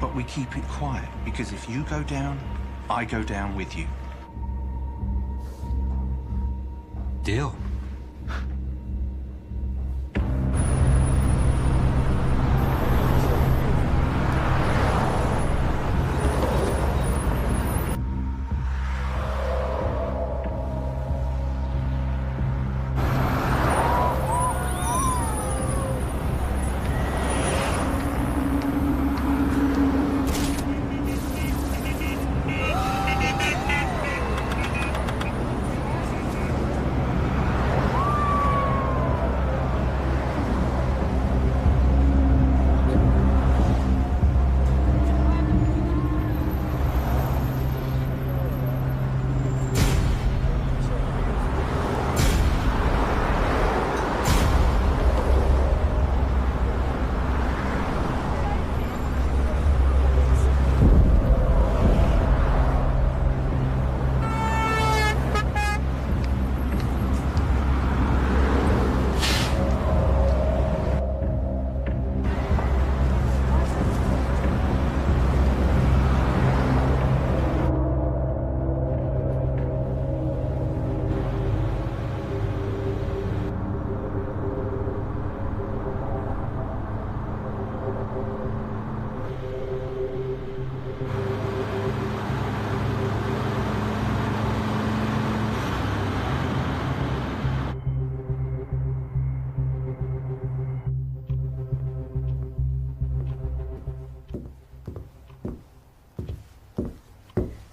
But we keep it quiet, because if you go down, I go down with you. Deal.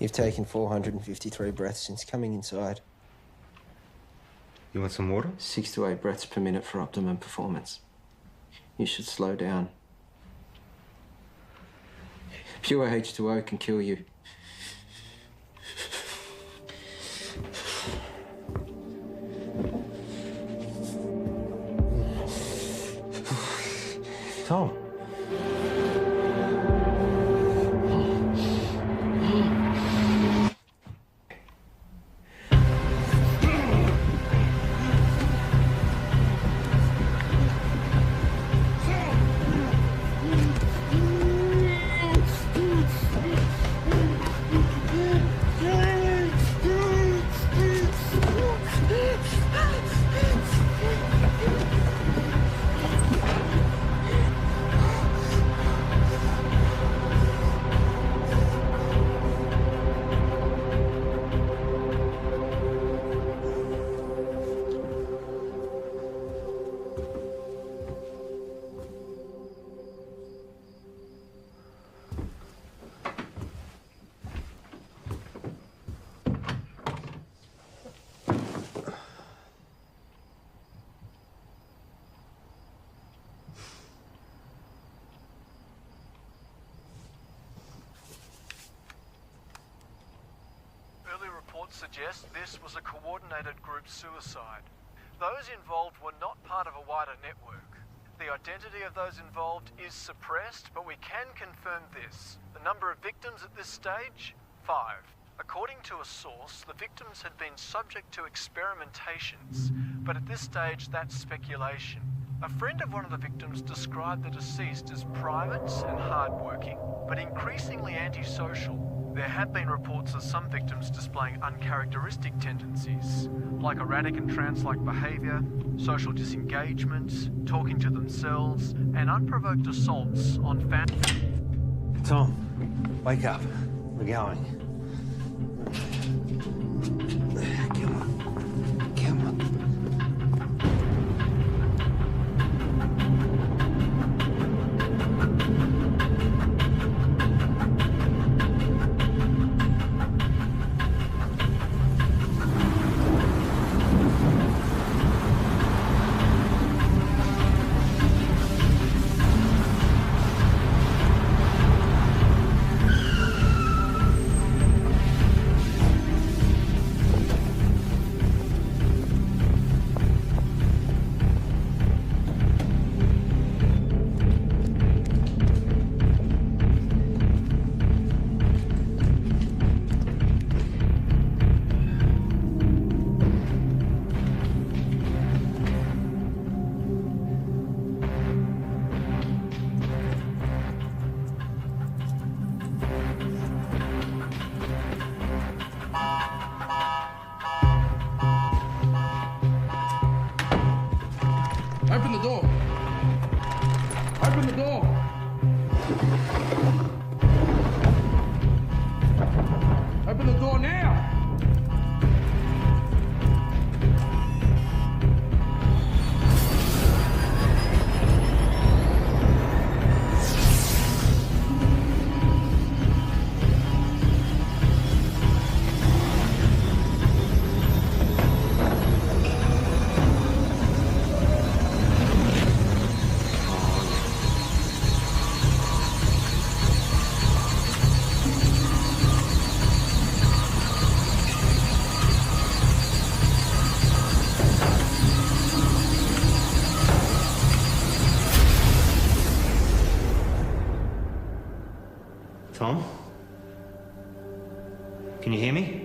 You've taken 453 breaths since coming inside. You want some water? 6 to 8 breaths per minute for optimum performance. You should slow down. Pure H2O can kill you. Tom. Suggest this was a coordinated group suicide. Those involved were not part of a wider network. The identity of those involved is suppressed, but we can confirm this. The number of victims at this stage? 5. According to a source, the victims had been subject to experimentations, but at this stage that's speculation. A friend of one of the victims described the deceased as private and hardworking, but increasingly antisocial. There have been reports of some victims displaying uncharacteristic tendencies, like erratic and trance-like behaviour, social disengagement, talking to themselves, and unprovoked assaults on family. Tom. Wake up. We're going. Come on. Come on. Open the door. Open the door. Open the door now. Tom? Can you hear me?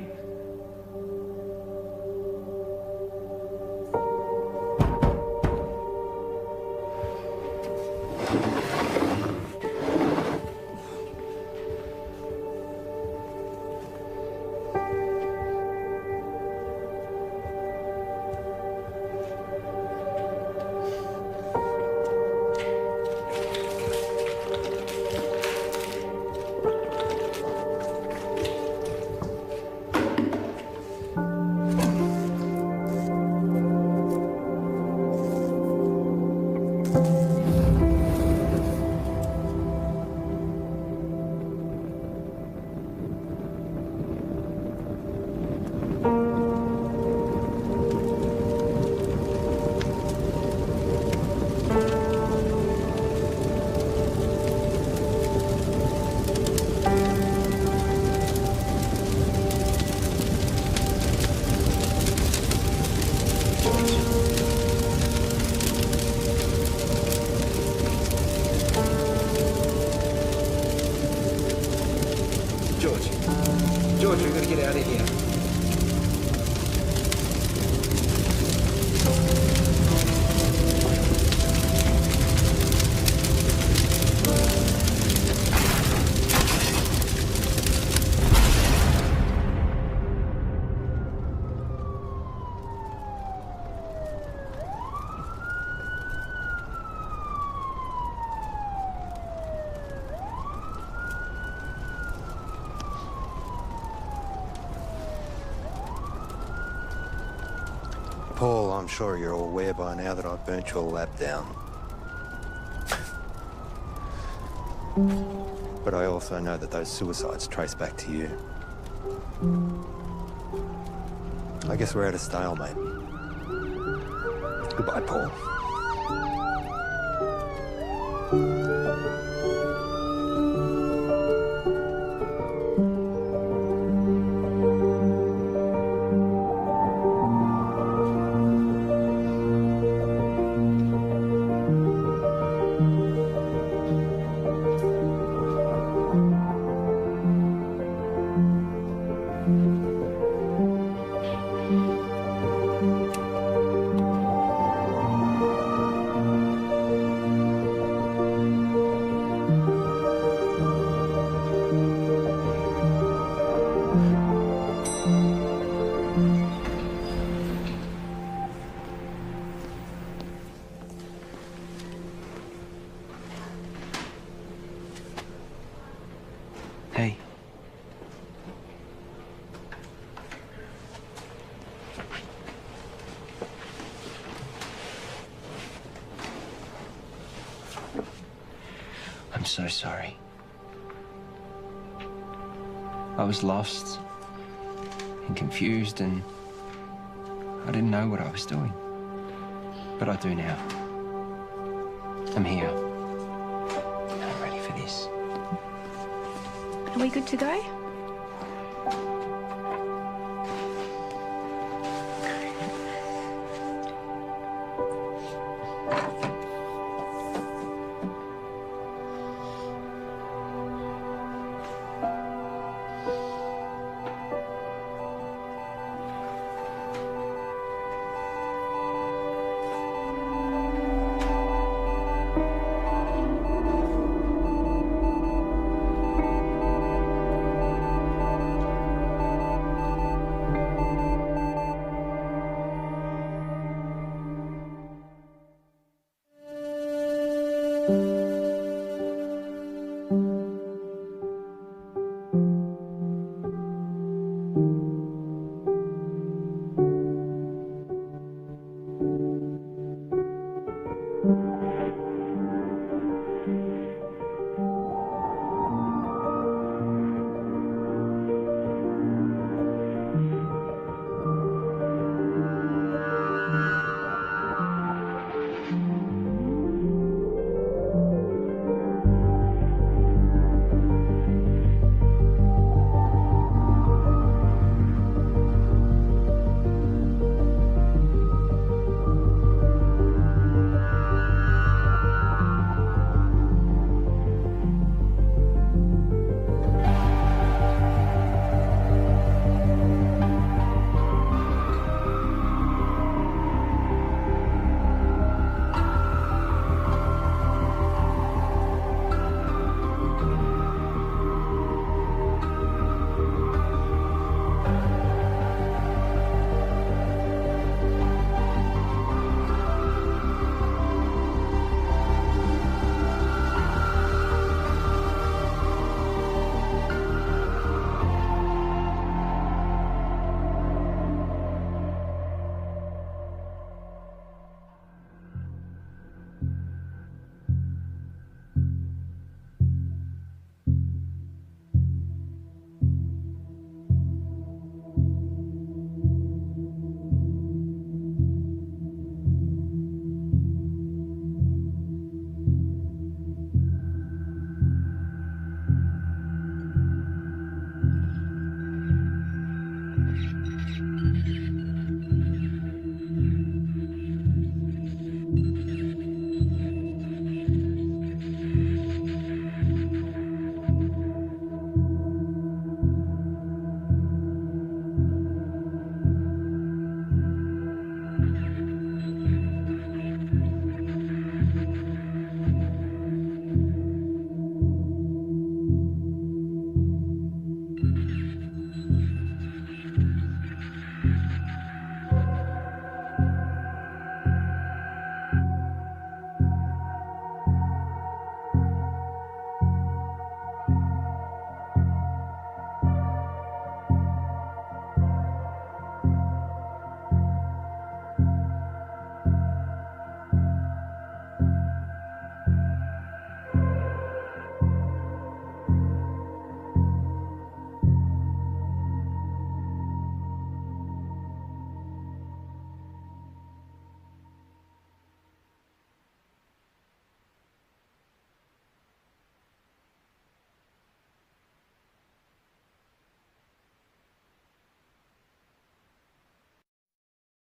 George, we've got to get out of here. Paul, I'm sure you're all aware by now that I've burnt your lab down. But I also know that those suicides trace back to you. I guess we're at a stalemate. Goodbye, Paul. I'm so sorry. I was lost and confused, and I didn't know what I was doing. But I do now. I'm here. I'm ready for this. Are we good to go?